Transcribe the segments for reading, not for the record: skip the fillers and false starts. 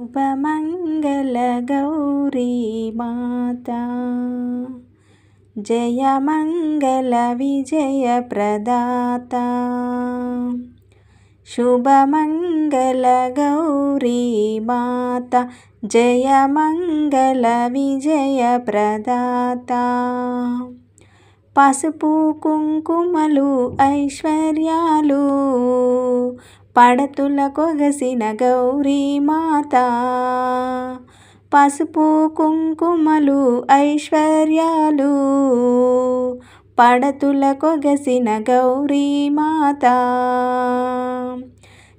शुभमंगल गौरी माता, जय मंगल विजय प्रदाता। शुभमंगल गौरी माता, जय मंगल विजय प्रदाता। పసుపు కుంకుమలు ఐశ్వర్యాలు పడతుల కొగసిన గౌరీ మాత, పసుపు కుంకుమలు ఐశ్వర్యాలు పడతుల కొగసిన గౌరీ మాత।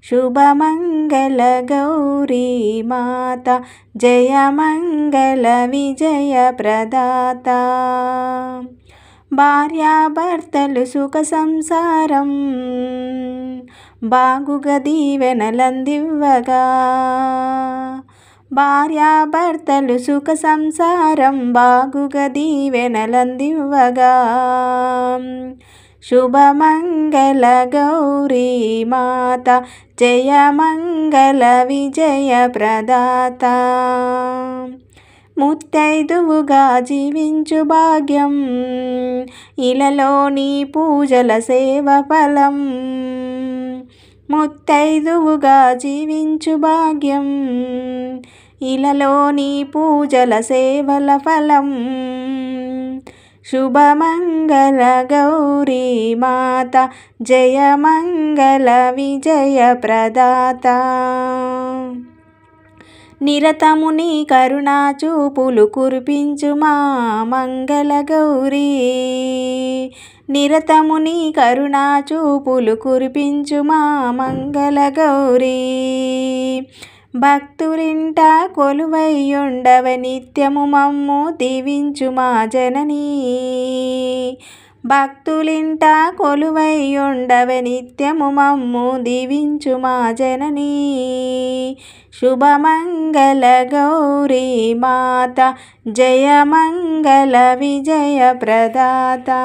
शुभमंगल गौरी माता, जय मंगल विजय प्रदाता। భార్యాభర్తలు సుఖ సంసారం బాగుగా దీవెనలందివ్వగా, భార్యాభర్తలు సుఖ సంసారం బాగుగా దీవెనలందివ్వగా। शुभमंगल गौरी माता, जय मंगल विजय प्रदाता। ముత్తైదువుగా జీవించు భాగ్యం ఇలలోని పూజల సేవ ఫలం, ముత్తైదువుగా జీవించు భాగ్యం ఇలలోని పూజల సేవల ఫలం। शुभमंगल गौरी माता, जय मंगल विजय प्रदाता। నిరతము నీ కరుణా చూపులు కురిపించు మా మంగళ గౌరీ, నిరతము నీ కరుణా చూపులు కురిపించు మా మంగళ గౌరీ। భక్తులింట కొలువైయుండవ నిత్యము మమ్ము దీవించు మా జననీ, భక్తులింట కొలువైయుండవ నిత్యము మమ్ము దీవించు మా జననీ। शुभमंगल गौरी माता, जय मंगल विजय प्रदाता।